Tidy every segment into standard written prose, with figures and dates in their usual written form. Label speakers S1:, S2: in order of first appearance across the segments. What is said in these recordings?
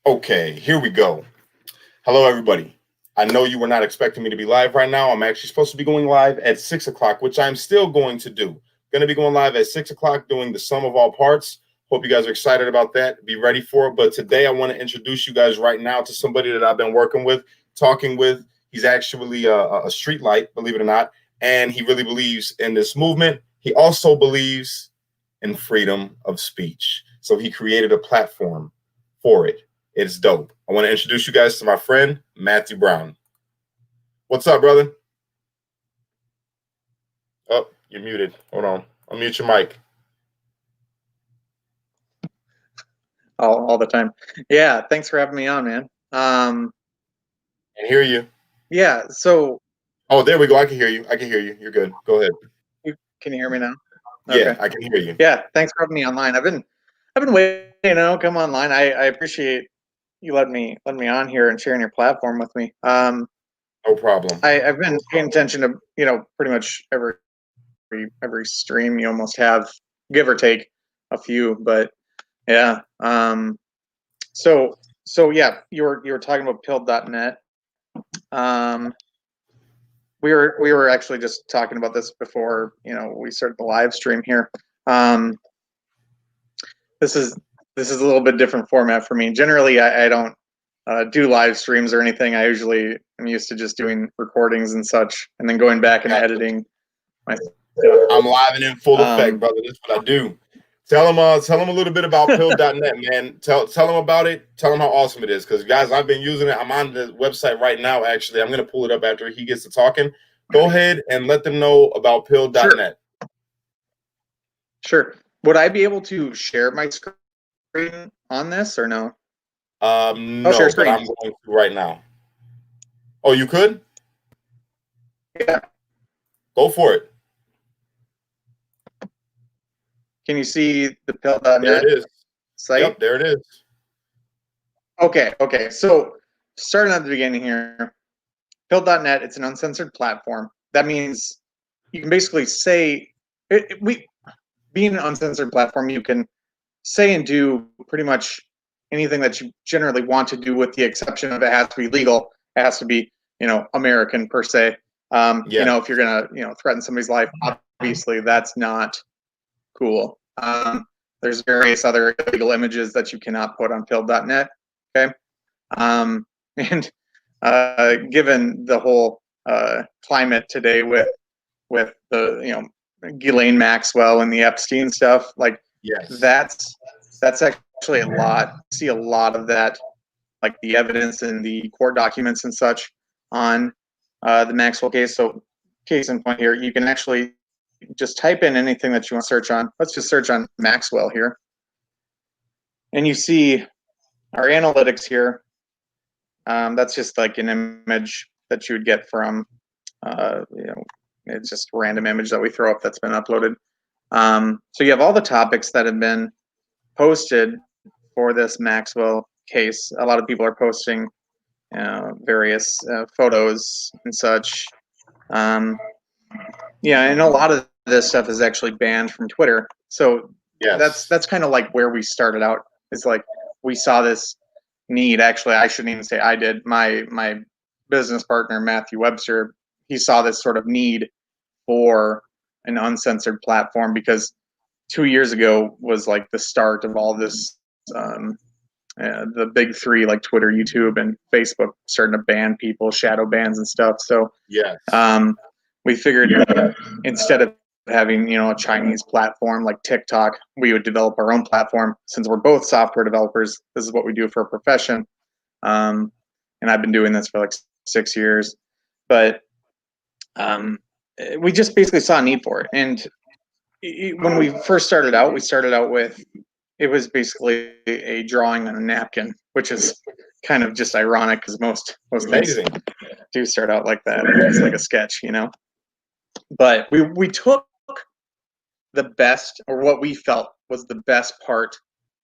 S1: Okay, here we go. Hello, everybody. I know you were not expecting me to be live right now. I'm actually supposed to be going live at 6 o'clock, which I'm still going to do. Going to be going live at 6 o'clock doing the sum of all parts. Hope you guys are excited about that. Be ready for it. But today I want to introduce you guys right now to somebody that I've been working with, talking with. He's actually a street light, believe it or not, and he really believes in this movement. He also believes in freedom of speech. So he created a platform for it. It's dope. I want to introduce you guys to my friend, Matthew Brown. What's up, brother? Oh, you're muted. Hold on. Unmute your mic.
S2: All the time. Yeah, thanks for having me on, man.
S1: And hear you.
S2: Yeah, so.
S1: Oh, there we go. I can hear you. You're good. Go ahead.
S2: Can you hear me now?
S1: Yeah, okay. I can hear you.
S2: Yeah, thanks for having me online. I've been waiting, come online. I appreciate you letting me on here and sharing your platform with me.
S1: No problem.
S2: I've been paying attention to, pretty much every stream you almost have, give or take a few, but yeah. So yeah, you were talking about pilled.net. We were actually just talking about this before, we started the live stream here. This is a little bit different format for me. Generally, I don't do live streams or anything. I usually am used to just doing recordings and such, and then going back and editing my stuff.
S1: I'm live and in full effect, brother. That's what I do. Tell them a little bit about pilled.net, man. Tell them about it. Tell them how awesome it is. Because, guys, I've been using it. I'm on the website right now, actually. I'm going to pull it up after he gets to talking. Go ahead and let them know about pilled.net.
S2: Sure. Would I be able to share my screen on this or no?
S1: No,
S2: share
S1: but I'm going to right now. Oh, you could?
S2: Yeah.
S1: Go for it.
S2: Can you see the pill.net?
S1: There it is.
S2: Site?
S1: Yep, there it is.
S2: Okay. So starting at the beginning here, pill.net, it's an uncensored platform. That means you can basically say, being an uncensored platform, you can say and do pretty much anything that you generally want to do, with the exception of it has to be legal. It has to be, American per se. If you're gonna, threaten somebody's life, obviously that's not cool. There's various other illegal images that you cannot put on pill.net. Okay. And given the whole climate today with the Ghislaine Maxwell and the Epstein stuff, like,
S1: yes,
S2: that's actually a lot. See a lot of that, like the evidence and the court documents and such on the Maxwell case. So case in point here, you can actually just type in anything that you want to search on. Let's just search on Maxwell here. And you see our analytics here. That's just like an image that you would get from, it's just a random image that we throw up that's been uploaded. So you have all the topics that have been posted for this Maxwell case. A lot of people are posting various photos and such. Yeah, and a lot of this stuff is actually banned from Twitter. So
S1: yes,
S2: that's kind of like where we started out. It's like we saw this need. Actually, I shouldn't even say I did. My business partner, Matthew Webster, he saw this sort of need for an uncensored platform, because 2 years ago was like the start of all this, the big three like Twitter, YouTube, and Facebook starting to ban people, shadow bans and stuff. So
S1: yes,
S2: we figured instead of having a Chinese platform like TikTok, we would develop our own platform. Since we're both software developers, this is what we do for a profession. And I've been doing this for like 6 years, but we just basically saw a need for it. And when we first started out, with, it was basically a drawing on a napkin, which is kind of just ironic because most things do start out like that. It's like a sketch, But we took the best, or what we felt was the best part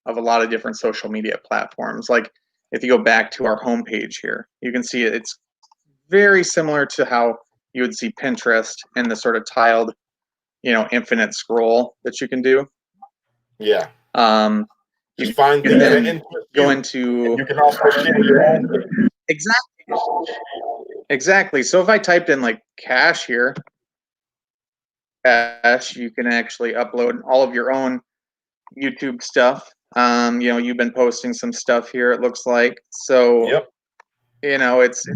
S2: of a lot of different social media platforms. Like if you go back to our homepage here, you can see it's very similar to how you would see Pinterest and the sort of tiled, infinite scroll that you can do.
S1: Yeah. Just find
S2: can
S1: things that
S2: then
S1: interest
S2: go
S1: you.
S2: into
S1: You can also share your own thing.
S2: exactly. So if I typed in like cash here, cash, you can actually upload all of your own YouTube stuff. You know, you've been posting some stuff here, it looks like. So,
S1: Yep.
S2: you know, it's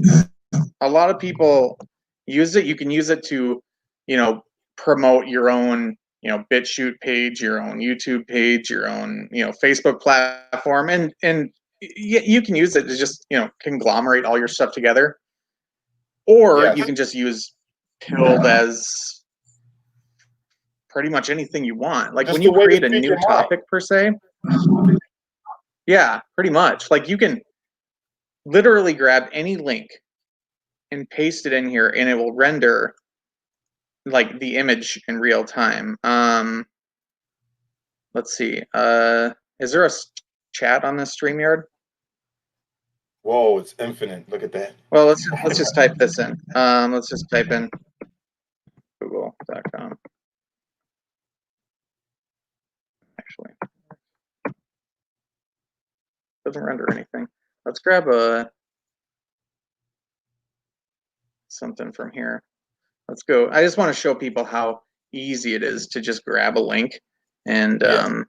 S2: a lot of people use it. You can use it to, you know, promote your own, you know, BitChute page, your own YouTube page, your own, you know, Facebook platform, and you can use it to just, you know, conglomerate all your stuff together, or
S1: Yes.
S2: you can just use Pilled as pretty much anything you want. Like when
S1: Just a
S2: you
S1: way to
S2: create a
S1: speak
S2: new
S1: your mind.
S2: topic per se, yeah, pretty much. Like you can literally grab any link and paste it in here, and it will render like the image in real time. Let's see. Is there a chat on this StreamYard?
S1: Whoa, it's infinite. Look at that.
S2: Well, let's just type this in. Let's just type in google.com. Actually, doesn't render anything. Let's grab something from here. Let's go. I just want to show people how easy it is to just grab a link and
S1: Yeah.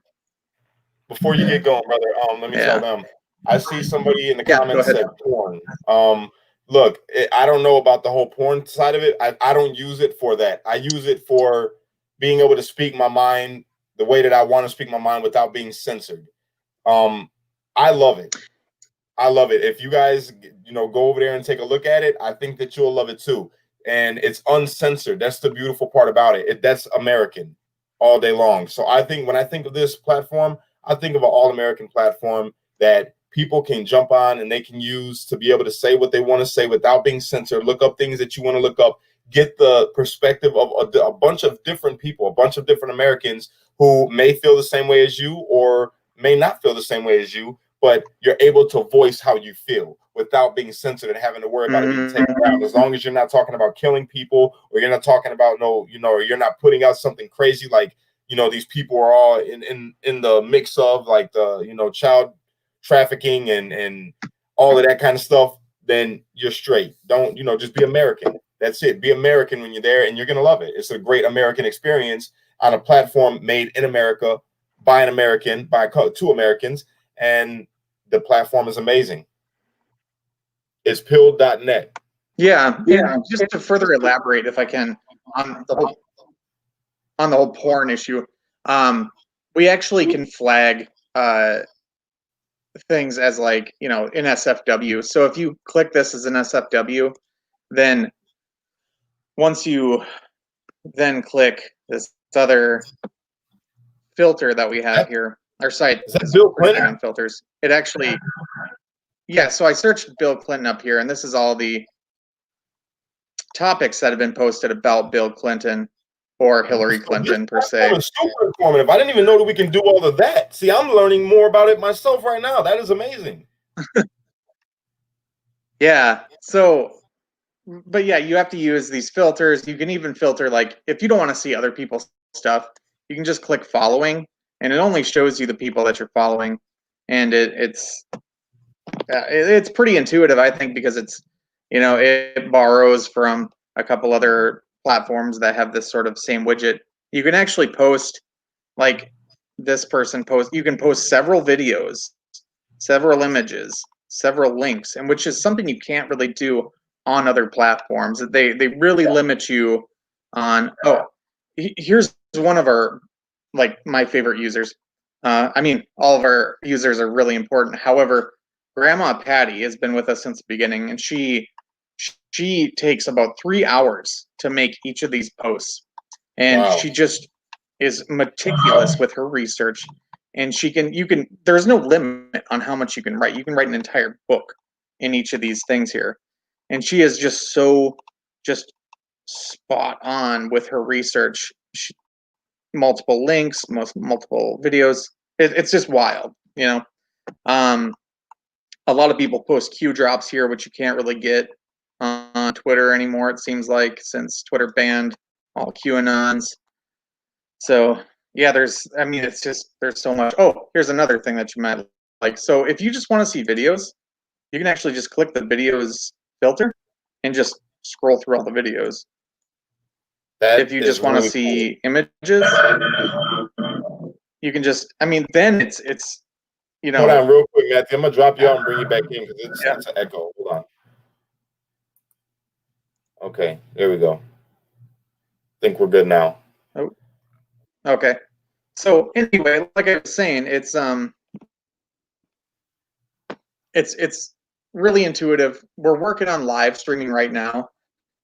S1: Before you get going, brother, let me tell
S2: yeah.
S1: them. I see somebody in the
S2: Yeah, go
S1: comments
S2: ahead.
S1: said porn. Look, I don't know about the whole porn side of it. I don't use it for that. I use it for being able to speak my mind the way that I want to speak my mind without being censored. I love it. I love it. If you guys, go over there and take a look at it, I think that you'll love it too. And it's uncensored. That's the beautiful part about it. That's American all day long. So I think when I think of this platform, I think of an all-American platform that people can jump on and they can use to be able to say what they want to say without being censored, look up things that you want to look up, get the perspective of a bunch of different people, a bunch of different Americans who may feel the same way as you or may not feel the same way as you, but you're able to voice how you feel without being censored and having to worry about it being taken down. As long as you're not talking about killing people, or you're not talking about or you're not putting out something crazy like these people are all in the mix of like the child trafficking and all of that kind of stuff, then you're straight. Don't just be American. That's it. Be American when you're there, and you're gonna love it. It's a great American experience on a platform made in America by an American, by two Americans, and the platform is amazing. It's pilled.net.
S2: Yeah, and just to further elaborate, if I can, on the whole porn issue, we actually can flag things as like in SFW. So if you click this as an SFW, then once you then click this other filter that we have here, our site
S1: is Bill Clinton
S2: on filters. It actually, yeah. So I searched Bill Clinton up here, and this is all the topics that have been posted about Bill Clinton or Hillary Clinton per se.
S1: It's super informative. I didn't even know that we can do all of that. See, I'm learning more about it myself right now. That is amazing.
S2: Yeah. So, but yeah, you have to use these filters. You can even filter, like, if you don't want to see other people's stuff, you can just click following, and it only shows you the people that you're following. And it's pretty intuitive, I think, because it borrows from a couple other platforms that have this sort of same widget. You can actually post, like this person post. You can post several videos, several images, several links, and which is something you can't really do on other platforms. They really limit you on. Oh, here's one of our, like, my favorite users. I mean, all of our users are really important. However, Grandma Patty has been with us since the beginning, and she takes about 3 hours to make each of these posts, and
S1: Wow.
S2: she just is meticulous with her research. And there's no limit on how much you can write. You can write an entire book in each of these things here, and she is just so just spot on with her research. Multiple links, multiple videos. It's just wild. A lot of people post Q drops here, which you can't really get on Twitter anymore, it seems like, since Twitter banned all QAnons. So yeah, I mean, it's just, there's so much. Oh, here's another thing that you might like. So if you just want to see videos, you can actually just click the videos filter and just scroll through all the videos. If
S1: That
S2: you
S1: is
S2: just want to
S1: really cool.
S2: see images, you can just, I mean, then it's, you
S1: Hold
S2: know,
S1: on, real quick, Matthew. I'm gonna drop you out and bring you back in because
S2: yeah,
S1: it's an echo. Hold on. Okay, there we go. Think we're good now.
S2: oh, okay. So anyway, like I was saying, it's really intuitive. We're working on live streaming right now,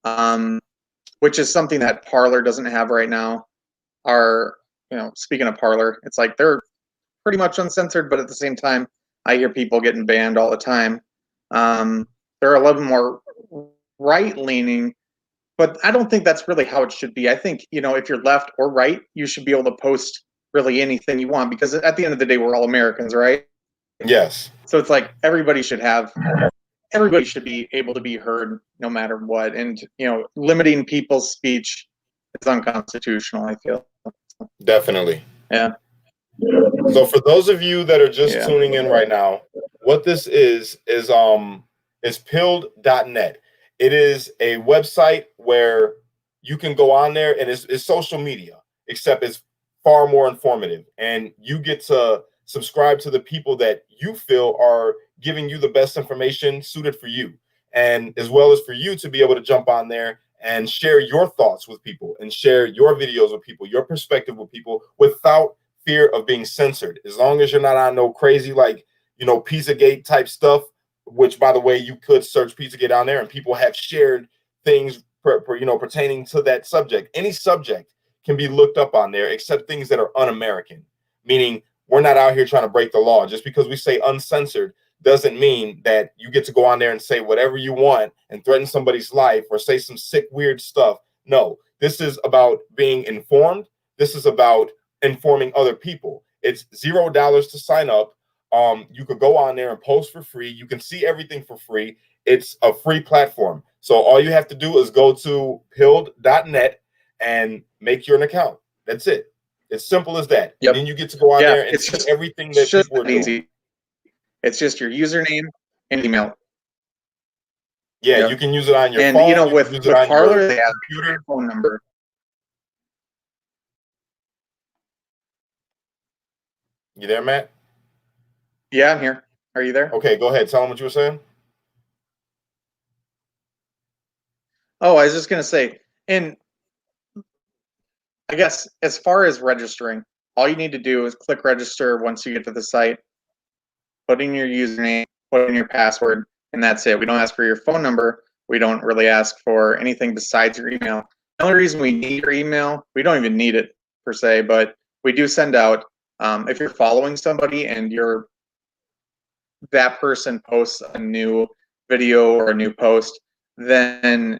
S2: um, which is something that Parlor doesn't have right now. Our, speaking of Parlor, it's like they're pretty much uncensored, but at the same time, I hear people getting banned all the time. They're a little more right leaning, but I don't think that's really how it should be. I think, if you're left or right, you should be able to post really anything you want, because at the end of the day, we're all Americans, right?
S1: Yes,
S2: So it's like everybody should be able to be heard no matter what. And, limiting people's speech is unconstitutional, I feel.
S1: definitely.
S2: Yeah.
S1: So for those of you that are just
S2: Yeah.
S1: tuning in right now, what this is pilled.net. It is a website where you can go on there, and it's social media, except it's far more informative. And you get to subscribe to the people that you feel are giving you the best information suited for you. And as well as for you to be able to jump on there and share your thoughts with people and share your videos with people, your perspective with people without fear of being censored. As long as you're not on no crazy, like, Pizzagate type stuff, which, by the way, you could search Pizzagate on there and people have shared things pertaining to that subject. Any subject can be looked up on there except things that are un-American, meaning we're not out here trying to break the law. Just because we say uncensored doesn't mean that you get to go on there and say whatever you want and threaten somebody's life or say some sick, weird stuff. No, this is about being informed. This is about informing other people. It's $0 to sign up. You could go on there and post for free. You can see everything for free. It's a free platform. So all you have to do is go to pilled.net and make your account. That's it. It's simple as that. And
S2: Yep.
S1: then you get to go on
S2: Yeah.
S1: there and
S2: It's
S1: see
S2: just,
S1: everything
S2: it's
S1: that
S2: just
S1: people are
S2: that
S1: doing.
S2: easy. It's just your username and email.
S1: Yeah,
S2: Yep.
S1: you can use it on your
S2: And,
S1: phone. You can
S2: with
S1: use it on your
S2: Parlor, they have
S1: computer.
S2: your phone number.
S1: You there, Matt?
S2: Yeah, I'm here. Are you there?
S1: Okay, go ahead. Tell them what you were saying.
S2: Oh, I was just gonna say, and I guess as far as registering, all you need to do is click register once you get to the site, put in your username, put in your password, and that's it. We don't ask for your phone number. We don't really ask for anything besides your email. The only reason we need your email, we don't even need it per se, but we do send out, if you're following somebody and that person posts a new video or a new post, then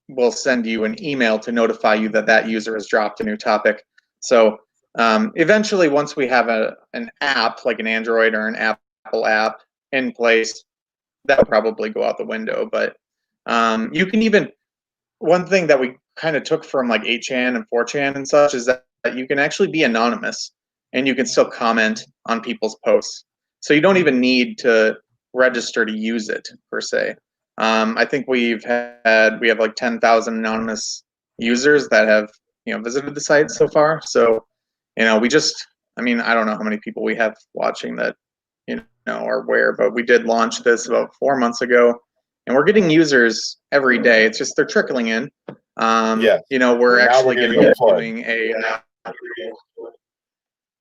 S2: we'll send you an email to notify you that that user has dropped a new topic. So eventually, once we have an app, like an Android or an Apple app in place, that will probably go out the window. But you can even, one thing that we kind of took from like 8chan and 4chan and such is that you can actually be anonymous and you can still comment on people's posts. So you don't even need to register to use it per se. I think we have like 10,000 anonymous users that have visited the site so far. So I mean, I don't know how many people we have watching that are aware, but we did launch this about 4 months ago, and we're getting users every day. It's just they're trickling in.
S1: Yes.
S2: We're
S1: Now
S2: actually
S1: we're
S2: going
S1: getting
S2: to
S1: a
S2: be
S1: flood.
S2: doing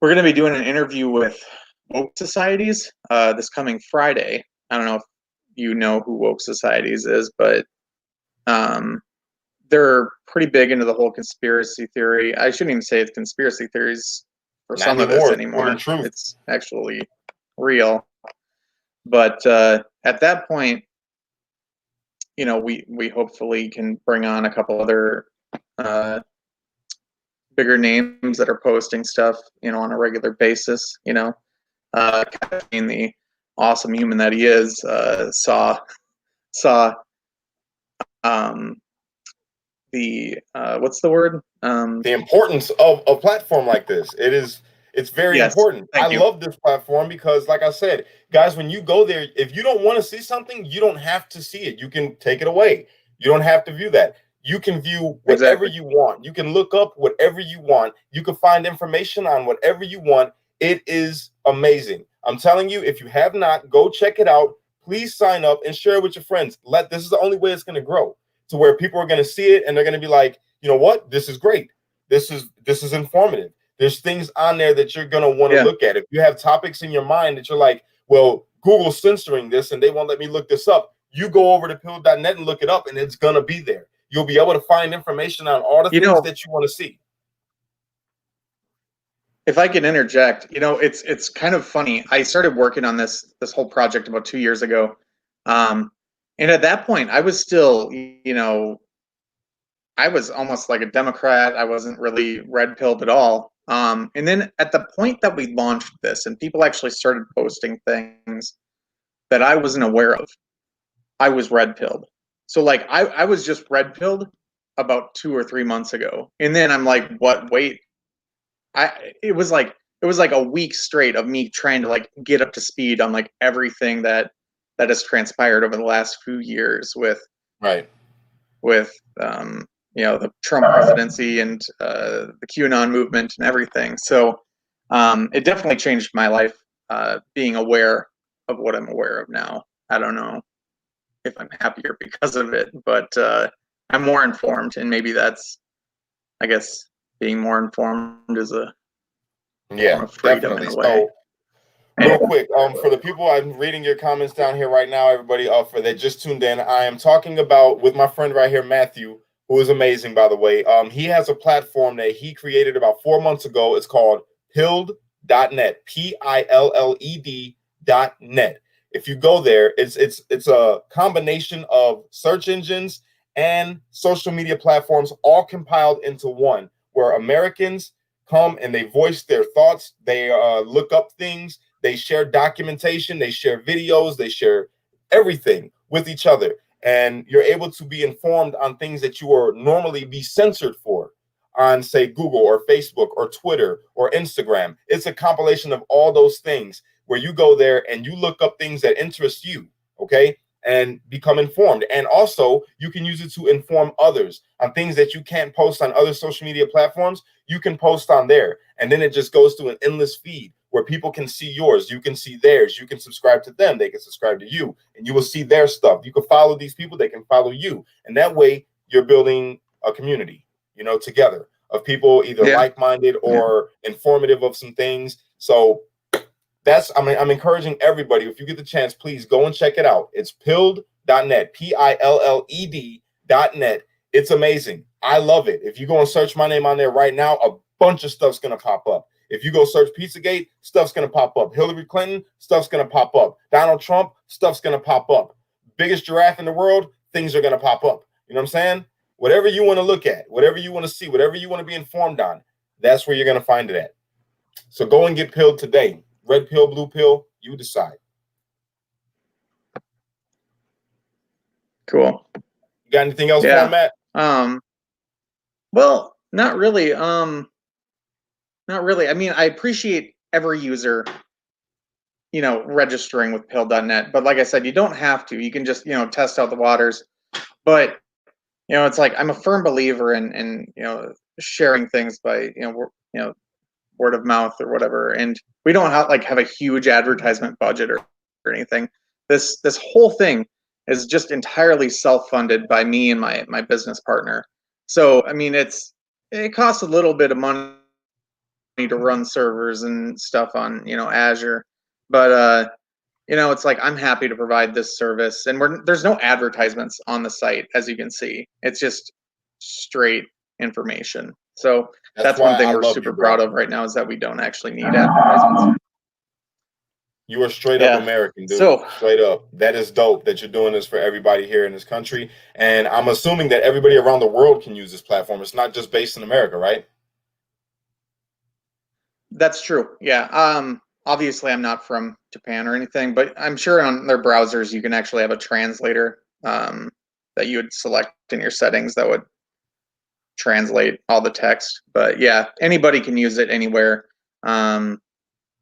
S2: we're going to be doing an interview with woke societies this coming Friday. I don't know if you know who woke societies is, but they're pretty big into the whole conspiracy theory. I shouldn't even say it's conspiracy theories for
S1: Not
S2: some of this
S1: anymore. It's
S2: anymore.
S1: truth.
S2: It's actually real. But at that point, we hopefully can bring on a couple other bigger names that are posting stuff, on a regular basis. Being the awesome human that he is, saw um, what's the word?
S1: The importance of a platform like this. It's very
S2: Yes,
S1: important. I
S2: thank you.
S1: love this platform because, like I said, guys, when you go there, if you don't want to see something, you don't have to see it. You can take it away. You don't have to view that. You can view whatever
S2: Exactly.
S1: you want. You can look up whatever you want. You can find information on whatever you want. It is amazing. I'm telling you, if you have not, go check it out. Please sign up and share it with your friends. This is the only way it's going to grow, to where people are going to see it and they're going to be like, you know what? This is great. This is informative. There's things on there that you're going to want to
S2: Yeah.
S1: look at. If you have topics in your mind that you're like, well, Google's censoring this and they won't let me look this up, you go over to pill.net and look it up, and it's going to be there. You'll be able to find information on all the
S2: You
S1: things
S2: know,
S1: that you want to see.
S2: if I can interject, it's kind of funny. I started working on this whole project about 2 years ago, and at that point, I was still, I was almost like a Democrat. I wasn't really red pilled at all. And then at the point that we launched this, and people actually started posting things that I wasn't aware of, I was red pilled. So like I was just red pilled about 2 or 3 months ago, and then I'm like, what? Wait, it was like a week straight of me trying to like get up to speed on like everything that has transpired over the last few years
S1: Right.
S2: with the Trump presidency and the QAnon movement and everything. So it definitely changed my life, being aware of what I'm aware of now. I don't know if I'm happier because of it, but I'm more informed, and maybe that's, I guess, being more informed is a form
S1: Yeah,
S2: of freedom in
S1: definitely.
S2: a way.
S1: So real quick, for the people, I'm reading your comments down here right now. Everybody, for that just tuned in, I am talking about with my friend right here, Matthew, who is amazing, by the way. He has a platform that he created about 4 months ago. It's called pilled.net, PILLED.net. If you go there, it's a combination of search engines and social media platforms all compiled into one, where Americans come and they voice their thoughts. They look up things. They share documentation, they share videos, they share everything with each other. And you're able to be informed on things that you are normally be censored for on, say, Google or Facebook or Twitter or Instagram. It's a compilation of all those things where you go there and you look up things that interest you, okay, and become informed. And also, you can use it to inform others on things that you can't post on other social media platforms. You can post on there, and then it just goes to an endless feed where people can see yours, you can see theirs, you can subscribe to them, they can subscribe to you, and you will see their stuff. You can follow these people, they can follow you, and that way you're building a community, together, of people either
S2: Yeah.
S1: like-minded or informative of some things. So I'm encouraging everybody, if you get the chance, please go and check it out. It's pilled.net, PILLED.net. It's amazing. I love it. If you go and search my name on there right now, a bunch of stuff's going to pop up. If you go search Pizzagate, stuff's going to pop up. Hillary Clinton, stuff's going to pop up. Donald Trump, stuff's going to pop up. Biggest giraffe in the world, things are going to pop up. You know what I'm saying? Whatever you want to look at, whatever you want to see, whatever you want to be informed on, that's where you're going to find it at. So go and get pilled today. Red pill, blue pill, you decide.
S2: Cool.
S1: You got anything else for him, Matt?
S2: Well, not really. Not really. I mean, I appreciate every user, registering with pill.net, but like I said, you don't have to. You can just, test out the waters. But, it's like I'm a firm believer in sharing things by, word of mouth or whatever. And we don't have a huge advertisement budget or anything. This whole thing is just entirely self-funded by me and my business partner. So I mean, it costs a little bit of money to run servers and stuff on Azure, but it's like I'm happy to provide this service, and there's no advertisements on the site, as you can see. It's just straight information. So that's
S1: why
S2: one thing
S1: I
S2: we're
S1: love you,
S2: super
S1: bro.
S2: proud of right now, is that we don't actually need advertisements.
S1: You are straight up
S2: Yeah.
S1: American, dude.
S2: So
S1: Straight up. That is dope that you're doing this for everybody here in this country. And I'm assuming that everybody around the world can use this platform. It's not just based in America, right?
S2: that's true. Yeah. Obviously I'm not from Japan or anything, but I'm sure on their browsers you can actually have a translator that you would select in your settings that would translate all the text. But yeah, anybody can use it anywhere.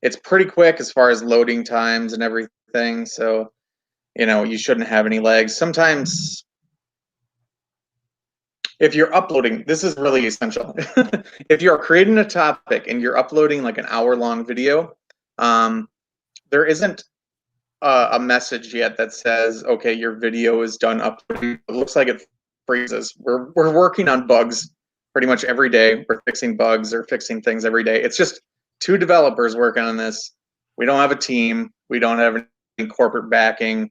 S2: It's pretty quick as far as loading times and everything. So, you shouldn't have any lags. Sometimes if you're uploading, this is really essential. If you're creating a topic and you're uploading like an hour-long video, there isn't a message yet that says, okay, your video is done uploading. It looks like it freezes. We're working on bugs pretty much every day. We're fixing bugs or fixing things every day. It's just 2 developers working on this. We don't have a team. We don't have any corporate backing.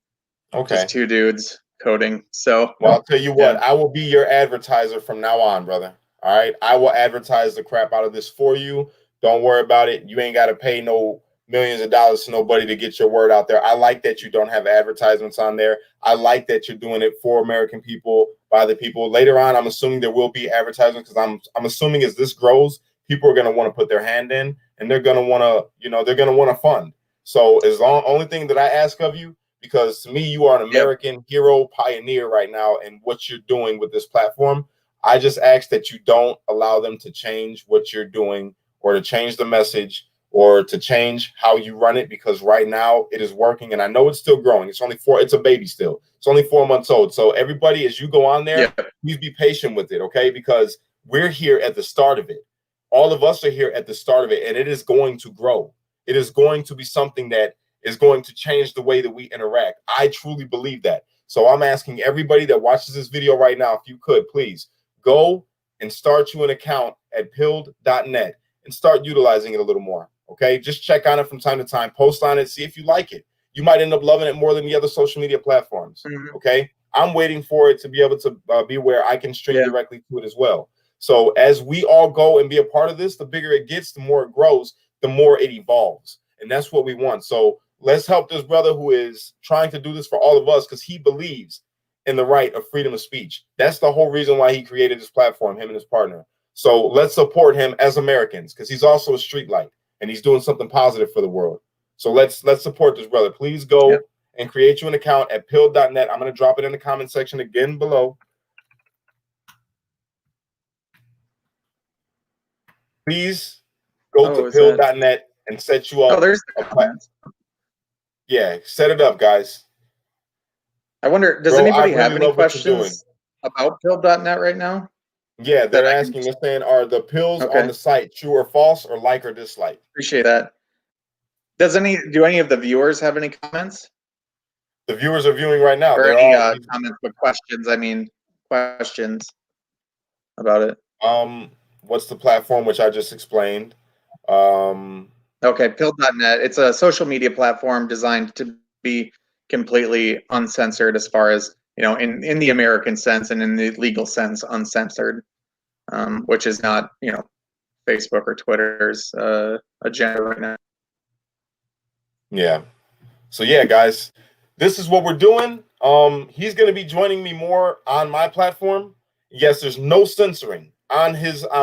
S1: Okay.
S2: Just 2 dudes coding. So,
S1: well, I'll tell you what, I will be your advertiser from now on, brother. All right. I will advertise the crap out of this for you. Don't worry about it. You ain't got to pay no millions of dollars to nobody to get your word out there. I like that you don't have advertisements on there. I like that you're doing it for American people, by the people. Later on, I'm assuming there will be advertisements, because I'm assuming as this grows, people are going to want to put their hand in, and they're going to want to, they're going to want to fund. So only thing that I ask of you, because to me, you are an American hero, pioneer right now in what you're doing with this platform. I just ask that you don't allow them to change what you're doing, or to change the message, or to change how you run it, because right now it is working. And I know it's still growing. It's a baby still. It's only 4 months old. So everybody, as you go on there, please be patient with it, okay? Because we're here at the start of it. All of us are here at the start of it, and it is going to grow. It is going to be something that is going to change the way that we interact. I truly believe that. So I'm asking everybody that watches this video right now, if you could, please go and start you an account at pilled.net and start utilizing it a little more. Okay, just check on it from time to time, post on it, see if you like it. You might end up loving it more than the other social media platforms. Okay, I'm waiting for it to be able to be where I can stream directly to it as well. So as we all go and be a part of this, the bigger it gets, the more it grows, the more it evolves. And that's what we want. So let's help this brother who is trying to do this for all of us, because he believes in the right of freedom of speech. That's the whole reason why he created this platform, him and his partner. So let's support him as Americans, because he's also a street light. And he's doing something positive for the world. So let's support this brother. Please go and create you an account at pill.net. I'm going to drop it in the comment section again below. Please go to pill.net and set you up.
S2: Oh, there's the comments.
S1: Yeah, set it up, guys.
S2: I wonder, does anybody have any questions about pill.net right now?
S1: Yeah, they're asking, they're saying, are the pills on the site true or false, or like or dislike?
S2: Appreciate that. Do any of the viewers have any comments?
S1: The viewers are viewing right now.
S2: Or any comments, but questions? I mean, questions about it.
S1: What's the platform, which I just explained?
S2: Okay, pill.net. It's a social media platform designed to be completely uncensored, as far as, in the American sense, and in the legal sense, uncensored, which is not, Facebook or Twitter's agenda right now.
S1: Yeah. So yeah, guys, this is what we're doing. He's going to be joining me more on my platform. Yes, there's no censoring on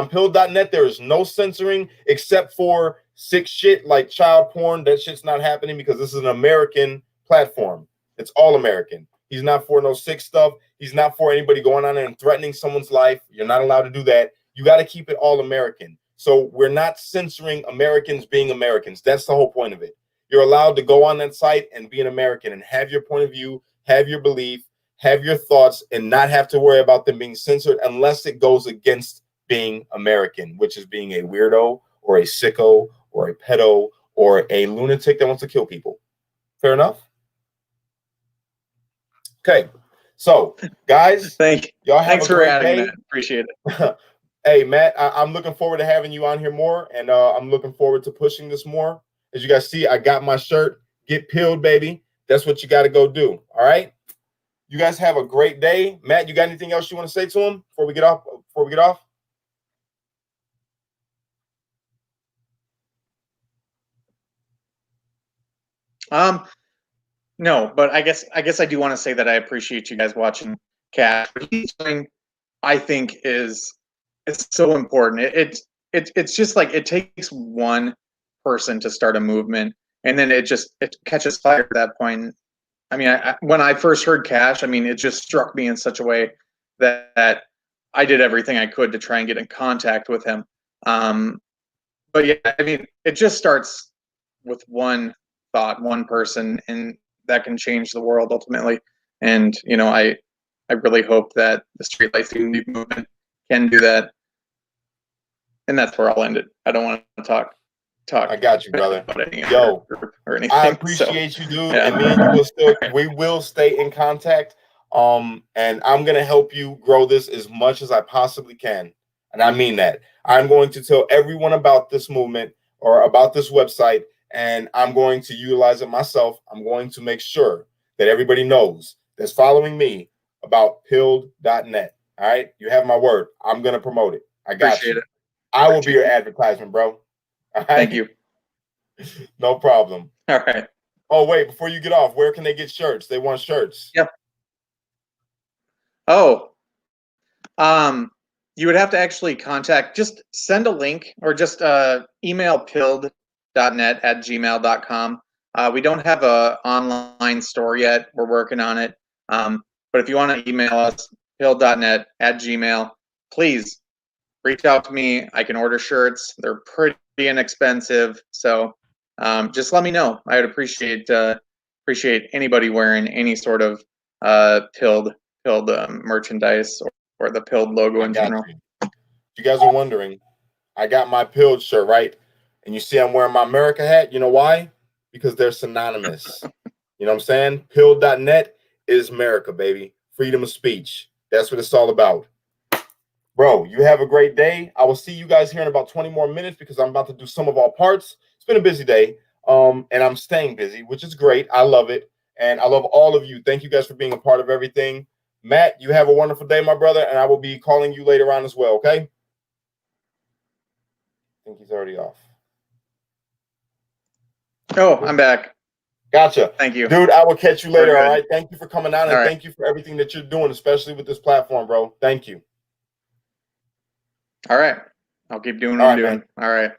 S1: pill.net. There is no censoring except for sick shit like child porn. That shit's not happening, because this is an American platform. It's all American. He's not for no sick stuff. He's not for anybody going on there and threatening someone's life. You're not allowed to do that. You got to keep it all American. So we're not censoring Americans being Americans. That's the whole point of it. You're allowed to go on that site and be an American and have your point of view, have your belief, have your thoughts, and not have to worry about them being censored unless it goes against being American, which is being a weirdo or a sicko or a pedo or a lunatic that wants to kill people. Fair enough? Okay. So, guys, y'all have a great day.
S2: That. Appreciate it.
S1: Hey, Matt, I'm looking forward to having you on here more, and I'm looking forward to pushing this more. As you guys see, I got my shirt. Get pilled, baby. That's what you got to go do. All right. You guys have a great day. Matt, you got anything else you want to say to him before we get off?
S2: No, but I guess I do want to say that I appreciate you guys watching Cash. What he's doing, I think, is so important. It's just like it takes one person to start a movement, and then it catches fire at that point. I mean, when I first heard Cash, I mean, it just struck me in such a way that I did everything I could to try and get in contact with him. But yeah, I mean, it just starts with one thought, one person, and that can change the world ultimately. And I really hope that the Streetlights Unity movement can do that. And that's where I'll end it. I don't want to talk.
S1: I got you, brother.
S2: About any
S1: Yo,
S2: group or anything.
S1: I appreciate you, dude.
S2: Yeah.
S1: And me and you will still, we will stay in contact. And I'm gonna help you grow this as much as I possibly can. And I mean that. I'm going to tell everyone about this movement or about this website, and I'm going to utilize it myself. I'm going to make sure that everybody knows that's following me about pilled.net. All right. You have my word. I'm gonna promote it. I got
S2: Appreciate
S1: you.
S2: it.
S1: I will be your advertisement, bro. All right?
S2: Thank you.
S1: No problem.
S2: All right.
S1: Oh, wait, before you get off, where can they get shirts? They want shirts.
S2: Yep. Oh, you would have to actually just send a link or just email pilled.net@gmail.com. We don't have a online store yet. We're working on it. But if you want to email us, pilled.net@gmail, please reach out to me. I can order shirts. They're pretty inexpensive. So just let me know. I would appreciate anybody wearing any sort of pilled merchandise or the pilled logo in general.
S1: If you guys are wondering, I got my pilled shirt, right? And you see I'm wearing my America hat. You know why? Because they're synonymous. You know what I'm saying? Pilled.net is America, baby. Freedom of speech. That's what it's all about. Bro, you have a great day. I will see you guys here in about 20 more minutes because I'm about to do some of all parts. It's been a busy day, and I'm staying busy, which is great. I love it, and I love all of you. Thank you guys for being a part of everything. Matt, you have a wonderful day, my brother, and I will be calling you later on as well, okay? I think he's already off.
S2: Oh, I'm back.
S1: Gotcha.
S2: Thank you.
S1: Dude, I will catch you later, all right? Thank you for coming out, and thank you for everything that you're doing, especially with this platform, bro. Thank you.
S2: All right. I'll keep doing what I'm doing. All right.